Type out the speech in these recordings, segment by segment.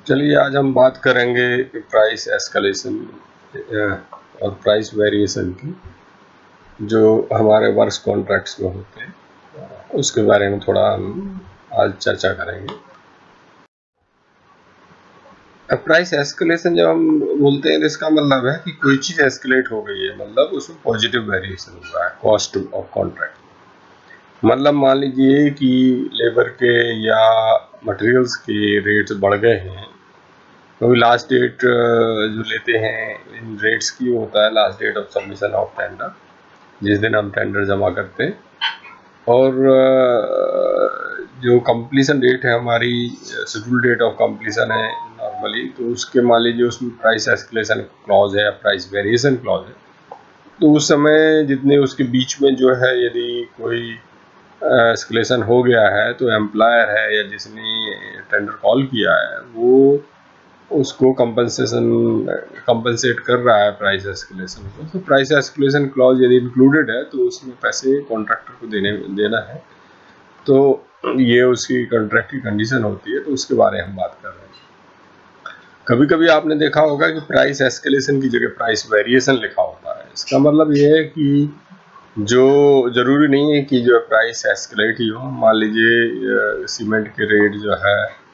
चलिए आज हम बात करेंगे प्राइस एस्केलेशन और प्राइस वेरिएशन की, जो हमारे वर्क्स कॉन्ट्रैक्ट्स में होते हैं उसके बारे में थोड़ा हम आज चर्चा करेंगे। प्राइस एस्केलेशन जब हम बोलते हैं तो इसका मतलब है कि कोई चीज़ एस्केलेट हो गई है, मतलब उसमें पॉजिटिव वेरिएशन हुआ है कॉस्ट ऑफ कॉन्ट्रैक्ट। मतलब मान लीजिए कि लेबर के या मटेरियल्स के रेट्स बढ़ गए हैं, क्योंकि लास्ट डेट जो लेते हैं इन रेट्स की होता है last date of submission of tender, जिस दिन हम टेंडर जमा करते हैं। और जो कंप्लीशन डेट है हमारी, शेड्यूल डेट ऑफ कंप्लीशन है नॉर्मली, तो उसके मान लीजिए उसमें प्राइस एस्केलेशन क्लॉज है या प्राइस वेरिएशन क्लॉज है। तो उस समय जितने उसके बीच में जो है, यदि कोई एस्केलेशन हो गया है तो एम्प्लॉयर है या जिसने टेंडर कॉल किया है वो उसको कंपनसेट कर रहा है प्राइस एस्केलेशन को। तो प्राइस एस्केलेशन क्लॉज यदि इंक्लूडेड है तो उसमें पैसे कॉन्ट्रैक्टर को देना है। तो ये उसकी कॉन्ट्रैक्ट की कंडीशन होती है, तो उसके बारे में हम बात कर रहे हैं। कभी कभी आपने देखा होगा कि प्राइस एस्केलेशन की जगह प्राइस वेरिएशन लिखा होता है। इसका मतलब ये है कि जो जरूरी नहीं है कि जो प्राइस एस्केलेट ही हो। मान लीजिए सीमेंट के रेट जो है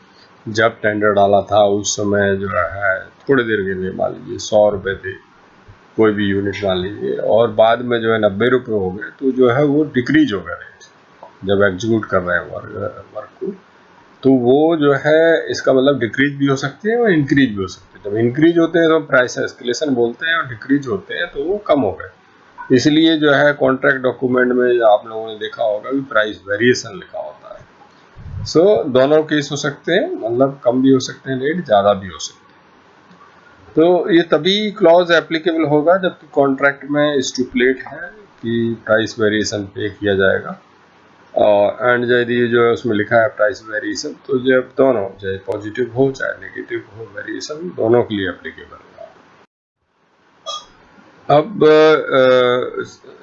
जब टेंडर डाला था उस समय जो है थोड़ी देर के लिए मान लीजिए 100 रुपये थे कोई भी यूनिट मान लीजिए, और बाद में जो है 90 रुपये हो गए, तो जो है वो डिक्रीज हो गया रेट जब एग्जीक्यूट कर रहे हैं वर्क को। तो वो जो है इसका मतलब डिक्रीज भी हो सकते हैं और इंक्रीज भी हो सकते हैं। जब इंक्रीज होते हैं तो प्राइस एस्केलेशन बोलते हैं, और डिक्रीज होते हैं तो वो कम हो गए। इसलिए जो है कॉन्ट्रैक्ट डॉक्यूमेंट में आप लोगों ने देखा होगा कि प्राइस वेरिएशन लिखा होता है। सो दोनों केस हो सकते हैं, मतलब कम भी हो सकते हैं रेट, ज़्यादा भी हो सकते हैं। तो ये तभी क्लॉज एप्लीकेबल होगा जबकि कॉन्ट्रैक्ट में स्टिपुलेट है कि प्राइस वेरिएशन पे किया जाएगा। एंड यदि जो है उसमें लिखा है प्राइस वेरिएशन, तो जब दोनों चाहे पॉजिटिव हो चाहे नेगेटिव हो, वेरिएशन दोनों के लिए एप्लीकेबल होगा। अब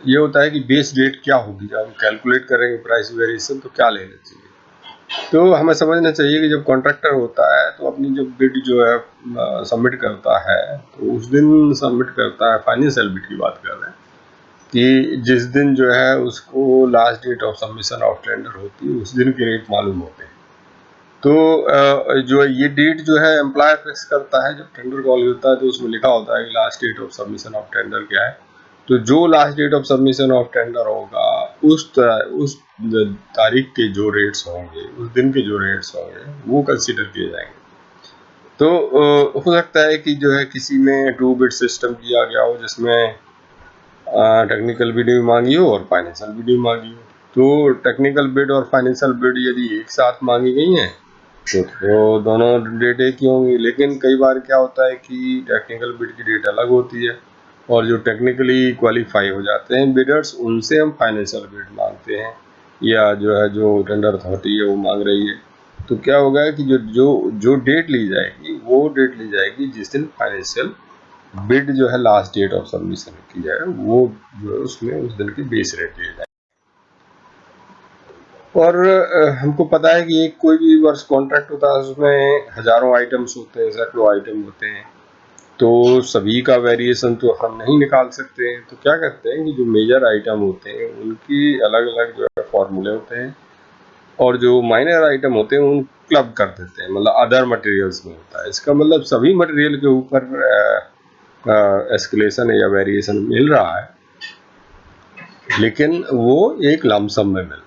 ये होता है कि बेस रेट क्या होगी। जब हम कैलकुलेट करेंगे प्राइस वेरिएशन तो क्या लेना चाहिए, तो हमें समझना चाहिए कि जब कॉन्ट्रैक्टर होता है तो अपनी जो बिड जो है सबमिट करता है, तो उस दिन सबमिट करता है, फाइनेंशियल बिड की बात कर रहे हैं, कि जिस दिन जो है उसको last date of submission of tender होती है उस दिन के रेट मालूम होते हैं। तो जो ये डेट जो है एम्प्लॉयर फिक्स करता है। जब टेंडर कॉल होता है तो उसमें लिखा होता है कि last date of submission of tender क्या है। तो जो last date of submission of tender होगा उस तारीख के जो रेट्स होंगे, उस दिन के जो रेट्स होंगे वो कंसीडर किए जाएंगे। तो हो सकता है कि जो है किसी में 2 बिड सिस्टम किया गया हो, जिसमें टेक्निकल बिड भी मांगी हो और फाइनेंशियल बिड भी मांगी हो। तो टेक्निकल बिड और फाइनेंशियल बिड यदि एक साथ मांगी गई हैं तो दोनों डेट एक ही होंगी। लेकिन कई बार क्या होता है कि टेक्निकल बिड की डेट अलग होती है, और जो टेक्निकली क्वालिफाई हो जाते हैं बिडर्स उनसे हम फाइनेंशियल बिड मांगते हैं, या जो है जो टेंडर अथॉरिटी है वो मांग रही है। तो क्या होगा कि जो जो जो डेट ली जाएगी वो डेट ली जाएगी जिस दिन फाइनेंशियल बिड जो है लास्ट डेट ऑफ सबमिशन की जाए, वो जो है उसमें उस दिन की बेस रेट लिए जाए। और हमको पता है कि एक कोई भी वर्ष कॉन्ट्रैक्ट होता है उसमें हजारों आइटम्स होते हैं, सैकड़ों आइटम होते हैं, तो सभी का वेरिएशन तो हम नहीं निकाल सकते हैं। तो क्या करते हैं कि जो मेजर आइटम होते हैं उनकी अलग अलग जो है फॉर्मूले होते हैं, और जो माइनर आइटम होते हैं उन क्लब कर देते हैं, मतलब अदर मटेरियल्स में होता है। इसका मतलब सभी मटेरियल के ऊपर एस्केलेशन या वेरिएशन मिल रहा है, लेकिन वो एक लमसम में मिल रहा है।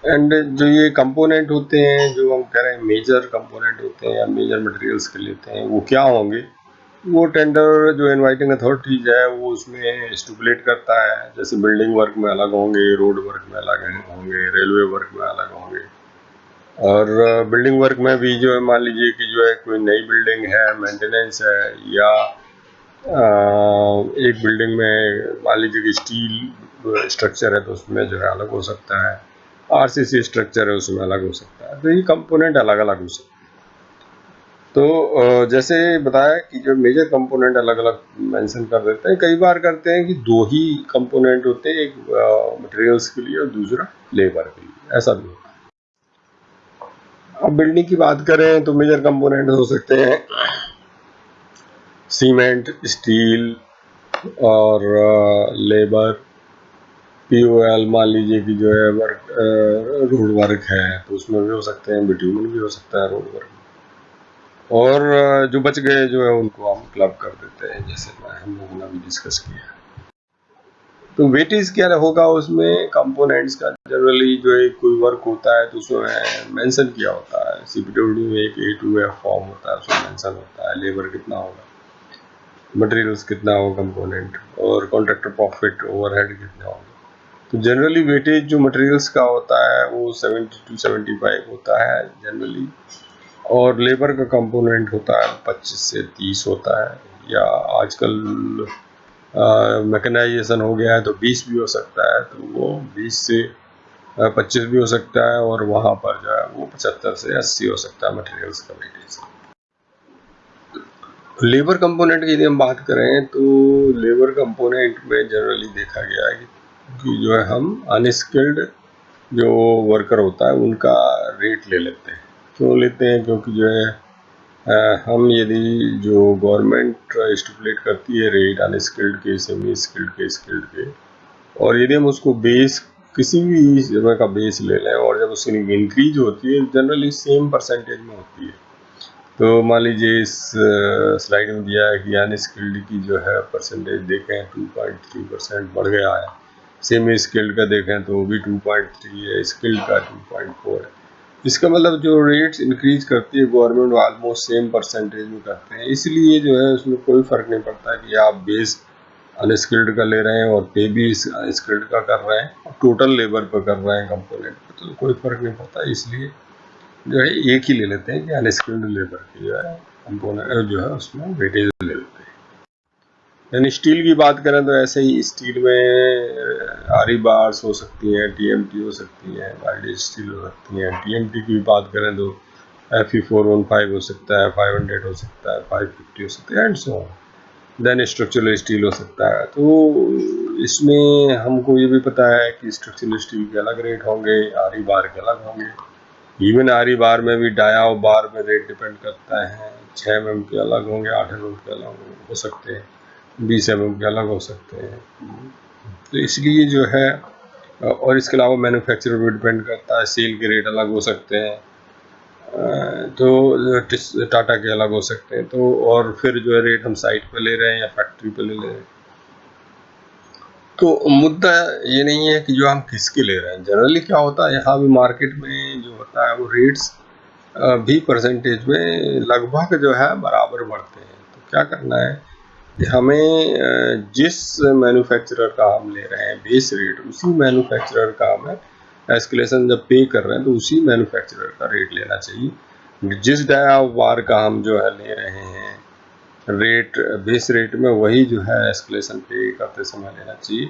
एंड जो ये कंपोनेंट होते हैं, जो हम कह रहे हैं मेजर कंपोनेंट होते हैं या मेजर मटेरियल्स के लेते हैं, वो क्या होंगे, वो टेंडर जो इनवाइटिंग अथॉरिटीज है वो उसमें स्टिपुलेट करता है। जैसे बिल्डिंग वर्क में अलग होंगे, रोड वर्क में अलग होंगे, रेलवे वर्क में अलग होंगे। और बिल्डिंग वर्क में भी जो है मान लीजिए कि जो है कोई नई बिल्डिंग है, मेंटेनेंस है, या एक बिल्डिंग में मान लीजिए कि स्टील स्ट्रक्चर है तो उसमें जो है अलग हो सकता है, आरसीसी स्ट्रक्चर है उसमें अलग हो सकता है। तो ये कंपोनेंट अलग अलग हो सकते हैं। तो जैसे बताया कि जो मेजर कंपोनेंट अलग अलग मेंशन कर देते हैं, कई बार करते हैं कि 2 ही कंपोनेंट होते हैं, एक मटेरियल्स के लिए और दूसरा लेबर के लिए, ऐसा भी होता है। अब बिल्डिंग की बात करें तो मेजर कंपोनेंट हो सकते हैं सीमेंट, स्टील और लेबर, POL। मान लीजिए कि जो है रोड वर्क है तो उसमें भी हो सकते हैं, बिट्यूमन भी हो सकता है रोड वर्क। और जो बच गए जो है उनको हम क्लब कर देते हैं, जैसे हम लोगों ने अभी डिस्कस किया। तो वेटेज क्या होगा उसमें कंपोनेंट्स का? जनरली जो है कोई वर्क होता है तो उसमें मेंशन किया होता है, CPW में एक A2F फॉर्म होता है, उसमें मेंशन होता है लेबर कितना होगा, मटेरियल्स कितना होगा कंपोनेंट, और कॉन्ट्रैक्टर प्रॉफिट ओवरहेड कितना होगा। तो जनरली वेटेज जो मटेरियल्स का होता है वो 70 to 75 होता है जनरली, और लेबर का कंपोनेंट होता है 25 से 30 होता है, या आजकल मैकेनाइजेशन हो गया है तो 20 भी हो सकता है, तो वो 20 से 25 भी हो सकता है, और वहाँ पर जो है वो 75 से 80 हो सकता है मटेरियल्स का वेटेज। लेबर कंपोनेंट की यदि हम बात करें तो लेबर कंपोनेंट में जनरली देखा गया है कि जो है हम अनस्किल्ड जो वर्कर होता है उनका रेट ले लेते हैं। क्यों लेते हैं? क्योंकि जो है हम यदि जो गवर्नमेंट स्टिपुलेट करती है रेट अनस्किल्ड के, सेमी स्किल्ड के, स्किल्ड के, और यदि हम उसको बेस किसी भी जगह का बेस ले लें और जब उसकी इंक्रीज होती है जनरली सेम परसेंटेज में होती है। तो मान लीजिए इस स्लाइड में दिया है कि अनस्किल्ड की जो है परसेंटेज देखें 2.3% बढ़ गया है, सेमी स्किल्ड का देखें तो वो भी 2.3 है, स्किल्ड का 2.4 है। इसका मतलब जो रेट्स इंक्रीज करती है गवर्नमेंट ऑलमोस्ट सेम परसेंटेज में करते हैं, इसलिए जो है उसमें कोई फ़र्क नहीं पड़ता कि आप बेस अनस्किल्ड का ले रहे हैं और पे भी स्किल्ड का कर रहे हैं, टोटल लेबर पर कर रहे हैं कंपोनेंट पर, तो कोई फ़र्क नहीं पड़ता। इसलिए जो है एक ही ले लेते हैं कि अनस्किल्ड लेबर की जो है कंपोनेंट जो है उसमें वेटेज ले लेते हैं। यानी स्टील की बात करें तो ऐसे ही स्टील में आरी बार्स हो सकती हैं, TMT हो सकती हैं, वाइल्ड स्टील हो सकती हैं। TMT की बात करें तो Fe415 हो सकता है, 500 हो सकता है, 550 हो सकता है, and so on. Then structural steel हो सकता है। तो इसमें हमको ये भी पता है कि स्ट्रक्चरल स्टील के अलग रेट होंगे, आरी बार के अलग होंगे। इवन आरी बार में भी डाया और बार में रेट डिपेंड करता है। 6 mm के अलग होंगे, 8 mm के अलग हो सकते हैं, 20 mm के अलग हो सकते हैं। तो इसलिए जो है और इसके अलावा मैन्युफैक्चरर पे डिपेंड करता है, सेल के रेट अलग हो सकते हैं, तो टाटा के अलग हो सकते हैं। तो और फिर जो है रेट हम साइट पे ले रहे हैं या फैक्ट्री पे ले रहे हैं। तो मुद्दा ये नहीं है कि जो हम किसके ले रहे हैं। जनरली क्या होता है यहाँ भी मार्केट में जो होता है वो रेट्स भी परसेंटेज में लगभग जो है बराबर बढ़ते हैं। तो क्या करना है कि हमें जिस मैन्युफैक्चरर का हम ले रहे हैं बेस रेट, उसी मैन्युफैक्चरर का हमें एस्केलेशन जब पे कर रहे हैं तो उसी मैन्युफैक्चरर का रेट लेना चाहिए। जिस डाया वार का हम जो है ले रहे हैं रेट बेस रेट में, वही जो है एस्केलेशन पे करते समय लेना चाहिए।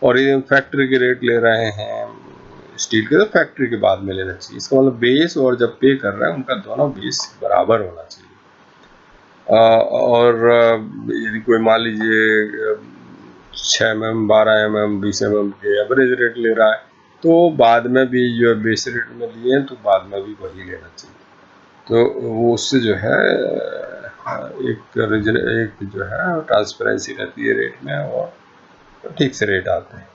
और ये फैक्ट्री के रेट ले रहे हैं स्टील के तो फैक्ट्री के बाद में लेना चाहिए। इसका मतलब बेस और जब पे कर रहे हैं उनका दोनों बेस बराबर होना चाहिए। और यदि कोई मान लीजिए 6 mm, 12 mm, 20 mm के एवरेज रेट ले रहा है तो बाद में भी जो बेस रेट में लिए हैं तो बाद में भी वही लेना चाहिए। तो वो उससे जो है एक जो है ट्रांसपेरेंसी रहती है रेट में और ठीक से रेट आते हैं।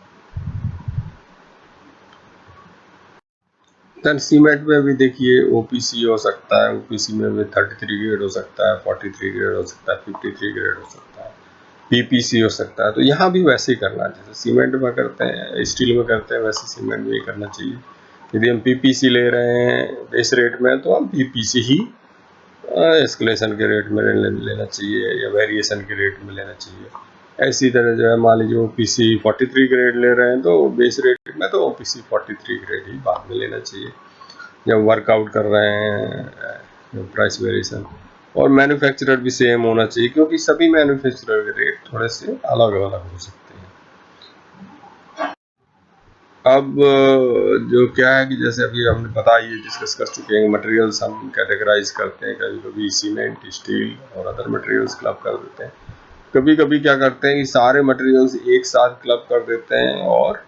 देन सीमेंट में भी देखिए OPC हो सकता है, OPC में भी 33 ग्रेड हो सकता है, 43 ग्रेड हो सकता है, 53 ग्रेड हो सकता है, PPC हो सकता है। तो यहाँ भी वैसे ही करना है जैसे सीमेंट में करते हैं, स्टील में करते हैं, वैसे सीमेंट में ही करना चाहिए। यदि हम PPC ले रहे हैं बेस रेट में तो हम PPC ही एस्केलेशन के रेट में लेना चाहिए या वेरिएशन के रेट में लेना चाहिए। ऐसी तरह जो है मान लीजिए OPC 43 ग्रेड ले रहे हैं तो बेस रेट में तो OPC 43 ग्रेड ही बाद में लेना चाहिए जब वर्कआउट कर रहे हैं प्राइस वेरिएशन। और मैन्युफैक्चरर भी सेम होना चाहिए क्योंकि सभी मैन्युफैक्चरर के रेट थोड़े से अलग अलग हो सकते हैं। अब जो क्या है कि जैसे अभी हमने बताया डिस्कस कर चुके हैं, मटेरियल्स हम कैटेगराइज करते हैं, कभी कभी सीमेंट, स्टील और अदर मटेरियल्स क्लब कर देते हैं। कभी कभी क्या करते हैं कि सारे मटेरियल्स एक साथ क्लब कर देते हैं और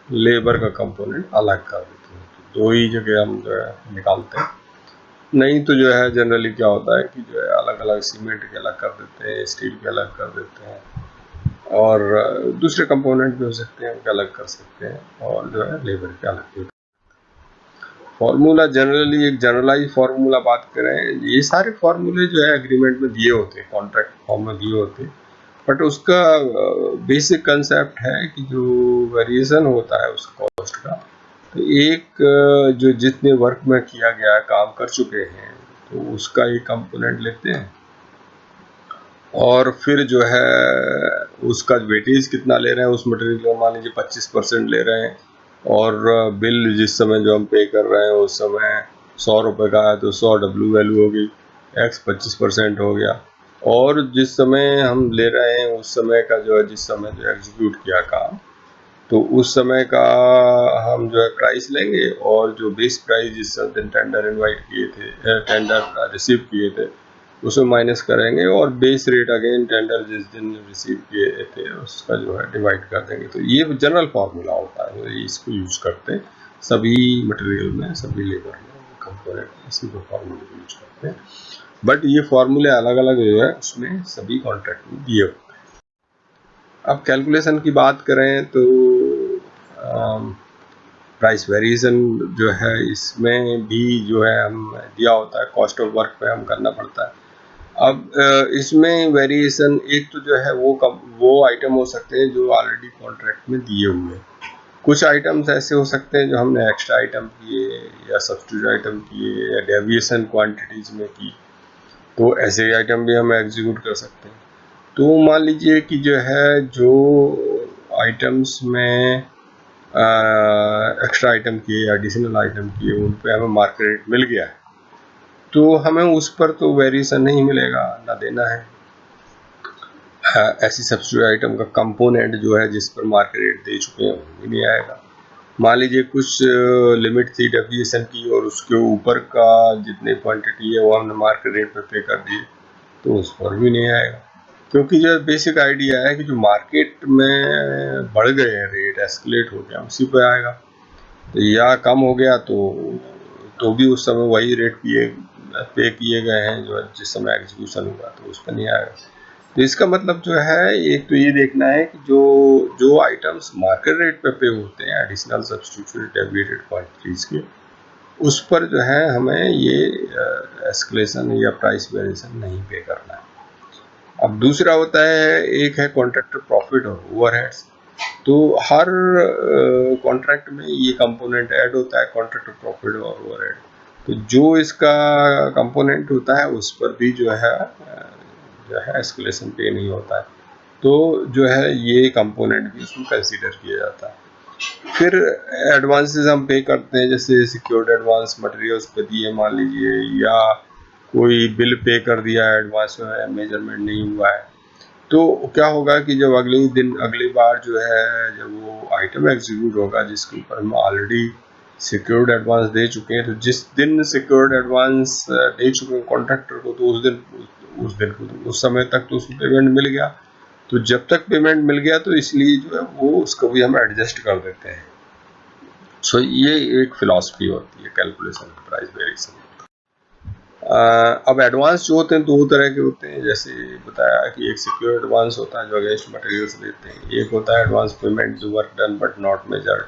लेबर का कंपोनेंट अलग कर देते हैं। तो दो ही जगह हम जो है निकालते हैं। नहीं तो जो है जनरली क्या होता है कि जो है अलग अलग सीमेंट के अलग कर देते हैं, स्टील के अलग कर देते हैं, और दूसरे कंपोनेंट भी हो सकते हैं उनके अलग कर सकते हैं, और जो है लेबर के अलग भी। फार्मूला जनरली एक जनरलाइज फार्मूला बात करें, ये सारे फार्मूले जो है एग्रीमेंट में दिए होते हैं, कॉन्ट्रैक्ट फॉर्म में दिए होते हैं, बट उसका बेसिक कंसेप्ट है कि जो वेरिएशन होता है उस कॉस्ट का, तो एक जो जितने वर्क में किया गया है, काम कर चुके हैं, तो उसका एक कंपोनेंट लेते हैं, और फिर जो है उसका वेटेज कितना ले रहे हैं उस मटेरियल का, मान लीजिए 25% ले रहे हैं, और बिल जिस समय जो हम पे कर रहे हैं उस समय 100 रुपये का है तो 100 डब्ल्यू वैल्यू होगी, एक्स 25% हो गया, और जिस समय हम ले रहे हैं उस समय का जो है, जिस समय जो एग्जीक्यूट किया काम, तो उस समय का हम जो है प्राइस लेंगे, और जो बेस प्राइस जिस दिन टेंडर इनवाइट किए थे, टेंडर रिसीव किए थे, उसमें माइनस करेंगे, और बेस रेट अगेन टेंडर जिस दिन रिसीव किए थे उसका जो है डिवाइड कर देंगे। तो ये जनरल फार्मूला होता है, तो इसको यूज करते हैं सभी मटेरियल में, सभी लेबर में, कंपोनेंट इसी को फार्मूले यूज करते हैं, बट ये फार्मूले अलग अलग जो है उसमें सभी कॉन्ट्रैक्ट में दिए होते हैं। अब कैलकुलेशन की बात करें तो प्राइस वेरिएशन जो है इसमें भी जो है हम दिया होता है, कॉस्ट ऑफ वर्क पे हम करना पड़ता है। अब इसमें वेरिएशन एक तो जो है वो आइटम हो सकते हैं जो ऑलरेडी कॉन्ट्रैक्ट में दिए हुए हैं, कुछ आइटम्स ऐसे हो सकते हैं जो हमने एक्स्ट्रा आइटम किए या सब्स्टिट्यूट आइटम किए या डेविएशन क्वांटिटीज में की, तो ऐसे आइटम भी हम एग्जीक्यूट कर सकते हैं। तो मान लीजिए कि जो है जो आइटम्स में एक्स्ट्रा आइटम किए या एडिशनल आइटम किए उन पे हमें मार्केट रेट मिल गया है, तो हमें उस पर तो वेरिएशन नहीं मिलेगा, ना देना है। ऐसी सब्सिट्यूट आइटम का कंपोनेंट जो है जिस पर मार्केट रेट दे चुके हैं वो भी नहीं आएगा। मान लीजिए कुछ लिमिट थी डेविएशन की और उसके ऊपर का जितनी क्वांटिटी है वो हमने मार्केट रेट पे कर दिए, तो उस पर भी नहीं आएगा, क्योंकि जो बेसिक आइडिया है कि जो मार्केट में बढ़ गए हैं रेट, एस्केलेट हो गया, उसी पे आएगा। तो या कम हो गया तो भी उस समय वही रेट पे किए गए हैं जो जिस समय एग्जीक्यूशन हुआ, तो उस पर नहीं आएगा। तो इसका मतलब जो है एक तो ये देखना है कि जो जो आइटम्स मार्केट रेट पे होते हैं, एडिशनल सब्स्टिट्यूटेड डेविएटेड क्वांटिटीज के, उस पर जो है हमें ये एस्केलेशन या प्राइस वेरिएशन नहीं पे करना है। अब दूसरा होता है, एक है कॉन्ट्रैक्टर प्रॉफिट और ओवरहेड्स। तो हर कॉन्ट्रैक्ट में ये कंपोनेंट ऐड होता है, कॉन्ट्रैक्टर प्रॉफिट और ओवरहेड। तो जो इसका कंपोनेंट होता है उस पर भी जो है एस्केलेशन पे नहीं होता है, तो जो है ये कंपोनेंट भी उसमें कंसीडर किया जाता है। फिर एडवांसेस हम पे करते हैं, जैसे सिक्योर्ड एडवांस मटेरियल्स पे दिए मान लीजिए, या कोई बिल पे कर दिया एडवांस में, मेजरमेंट नहीं हुआ है, तो क्या होगा कि जब अगली बार जो है जब वो आइटम एग्जीक्यूट होगा जिसके ऊपर हम ऑलरेडी सिक्योर्ड एडवांस दे चुके हैं, तो जिस दिन सिक्योर्ड एडवांस दे चुके हैं कॉन्ट्रैक्टर को, तो उस समय तक तो उसको पेमेंट मिल गया। तो जब तक पेमेंट मिल गया तो इसलिए जो है वो उसको भी हम एडजस्ट कर देते हैं। सो ये एक फिलॉसफी होती है कैलकुलेशन प्राइस वेरिएशन। अब एडवांस जो होते हैं दो तरह के होते हैं, जैसे बताया कि एक सिक्योर एडवांस होता है जो अगेंस्ट मटेरियल्स देते हैं, एक होता है एडवांस पेमेंट जो work done but not measured,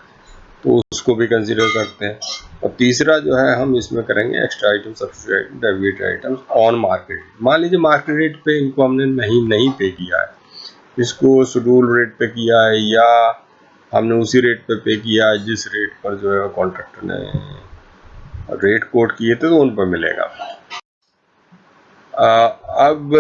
तो उसको भी कंसीडर करते हैं। और तीसरा जो है हम इसमें करेंगे extra item, substitute item, deviated items on market. मान लीजिए मार्केट रेट पे इनको हमने नहीं पे किया है, इसको शेड्यूल रेट पे किया है, या हमने उसी रेट पे किया है जिस रेट पर जो है कॉन्ट्रैक्टर ने रेट कोट किए थे, तो उन पर मिलेगा। अब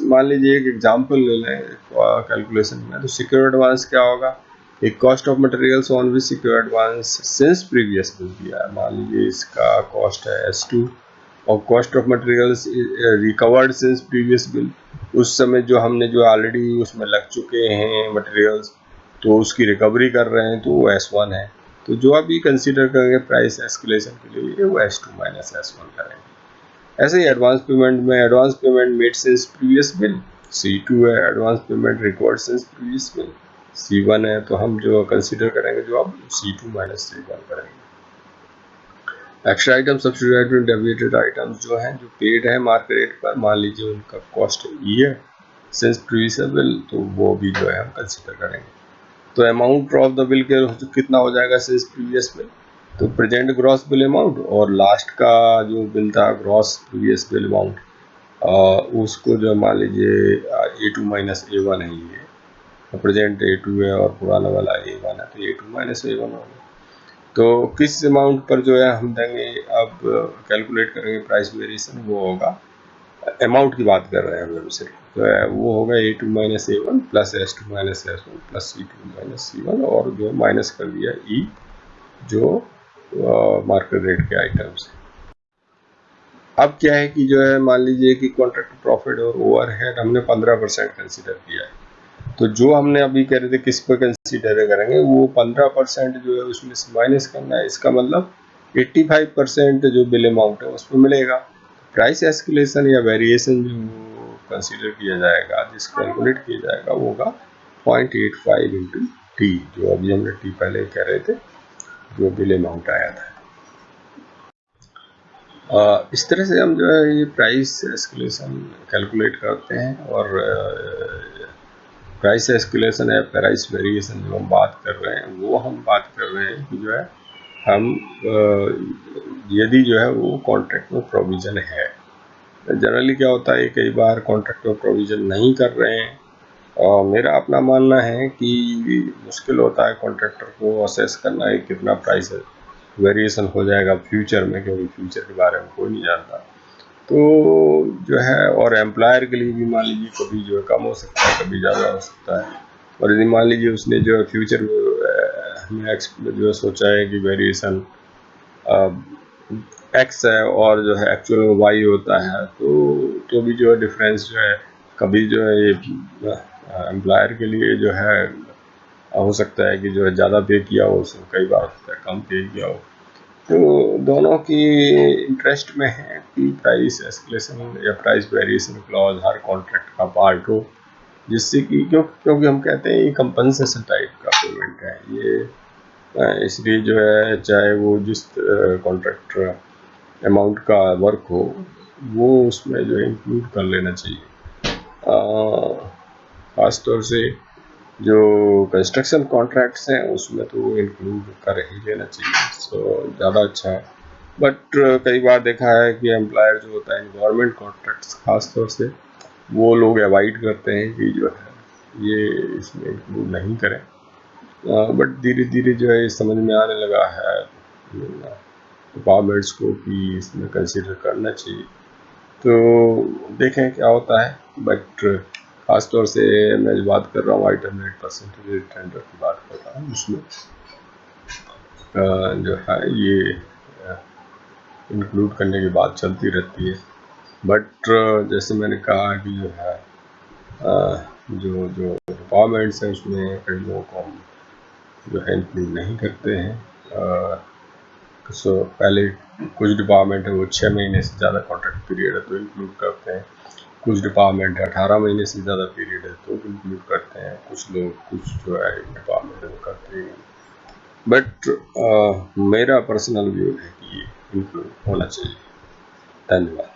मान लीजिए एक एग्जांपल ले लें कैलकुलेशन में, तो सिक्योर एडवांस क्या होगा, एक cost of materials on which secure advance since previous bill दिया है, मान लीजिए इसका कॉस्ट है S2, और cost of materials recovered since previous bill, उस समय जो हमने जो ऑलरेडी उसमें लग चुके हैं मटेरियल्स, तो उसकी रिकवरी कर रहे हैं, तो वो S1 है। तो जो अभी कंसीडर करेंगे प्राइस एस्केलेशन के लिए वो S2 माइनस S1 करेंगे। ऐसे ही एडवांस पेमेंट में, advance payment made since previous bill C2 है, advance payment record since previous bill C1 है, तो हम जो कंसीडर करेंगे जो अब C2 माइनस C1 करेंगे। Extra item, subsidy item, debited items जो हैं, जो पेड है मार्केट रेट पर, मान लीजिए उनका कॉस्ट ई है सिंस प्रीवियस बिल, तो वो भी जो है हम कंसिडर करेंगे। तो अमाउंट ऑफ द बिल के कितना हो जाएगा सिंस प्रीवियस बिल, तो प्रेजेंट ग्रॉस बिल अमाउंट और लास्ट का जो बिल था ग्रॉस प्रीवियस बिल अमाउंट, उसको जो मान लीजिए A2 माइनस A1 है, ये प्रेजेंट A2 है और पुराना वाला A1 है, तो A2 माइनस A1 होगा। तो किस अमाउंट पर जो है हम देंगे, अब कैलकुलेट करेंगे प्राइस वेरिएशन, वो होगा अमाउंट की बात कर रहे हैं हम सिर्फ, तो वो होगा A2 minus A1 plus S2 minus S1 plus C2 minus C1 और जो माइनस कर दिया E जो मार्केट रेट के आइटम्स है। अब क्या है कि जो है मान लीजिए कि कॉन्ट्रैक्ट प्रॉफिट और ओवरहेड हमने 15% कंसीडर किया है, तो जो हमने अभी कह रहे थे किस पर कंसीडर करेंगे, वो 15% जो है उसमें से माइनस करना है, इसका मतलब 85% जो बिल अमाउंट है उसमें मिलेगा। प्राइस एस्केलेशन या वेरिएशन जो कंसीडर किया जाएगा, जिसको कैलकुलेट किया जाएगा, वो होगा 0.85 इंटू टी, जो अभी हमने टी पहले कह रहे थे, जो बिल अमाउंट आया था। इस तरह से हम जो है ये प्राइस एस्केलेशन कैलकुलेट करते हैं, और प्राइस एस्केलेशन या प्राइस वेरिएशन जो हम बात कर रहे हैं, वो हम बात कर रहे हैं कि जो है हम यदि जो है वो कॉन्ट्रैक्ट में प्रोविज़न है। जनरली क्या होता है, कई बार कॉन्ट्रैक्ट में प्रोविज़न नहीं कर रहे हैं, और मेरा अपना मानना है कि मुश्किल होता है कॉन्ट्रैक्टर को असेस करना है कितना प्राइस वेरिएशन हो जाएगा फ्यूचर में, क्योंकि फ्यूचर के बारे में कोई नहीं जानता। तो जो है, और एम्प्लॉयर के लिए भी मान लीजिए कभी जो है कम हो सकता है, कभी ज़्यादा हो सकता है, और यदि मान लीजिए उसने जो है फ्यूचर में जो है सोचा है कि वेरिएशन एक्स है और जो है एक्चुअल में वाई होता है, तो भी जो है डिफरेंस जो है, कभी जो है ये एम्प्लॉयर के लिए जो है हो सकता है कि जो है ज़्यादा पे किया हो, उसको कई बार हो सकता है कम पे किया हो। तो दोनों की इंटरेस्ट में है कि प्राइस एस्केलेशन या प्राइस वेरिएशन क्लॉज हर कॉन्ट्रैक्ट का पार्ट हो, जिससे कि क्योंकि हम कहते हैं ये कंपनसेशन टाइप का पेमेंट है ये, इसलिए जो है चाहे वो जिस कॉन्ट्रैक्टर अमाउंट का वर्क हो, वो उसमें जो है इंक्लूड कर लेना चाहिए। ख़ास तौर से जो कंस्ट्रक्शन कॉन्ट्रैक्ट्स हैं उसमें तो इंक्लूड कर ही लेना चाहिए, सो ज़्यादा अच्छा है। बट कई बार देखा है कि एम्प्लॉयर जो होता है गवर्नमेंट कॉन्ट्रैक्ट्स खास तौर से, वो लोग अवॉइड करते हैं कि जो है ये इसमें इंक्लूड नहीं करें, बट धीरे धीरे जो है समझ में आने लगा है डिपार्टमेंट्स को कि इसमें कंसिडर करना चाहिए। तो देखें क्या होता है, बट खास तौर से मैं जो बात कर रहा हूँ आइटम रेट परसेंटेज टेंडर की बात कर रहा हूँ, उसमें जो है ये इंक्लूड करने की बात चलती रहती है। बट जैसे मैंने कहा कि जो है जो जो डिपार्टमेंट्स हैं उसमें कई लोगों को हम जो है इंक्लूड नहीं करते हैं। सो पहले कुछ डिपार्टमेंट है वो 6 महीने से ज़्यादा कॉन्ट्रैक्ट पीरियड है तो इंक्लूड करते हैं, कुछ डिपार्टमेंट है 18 महीने से ज़्यादा पीरियड है तो इंक्लूड करते हैं, कुछ लोग कुछ जो है डिपार्टमेंट वो करते हैं। बट मेरा पर्सनल व्यू है कि ये इंक्लूड होना चाहिए। धन्यवाद।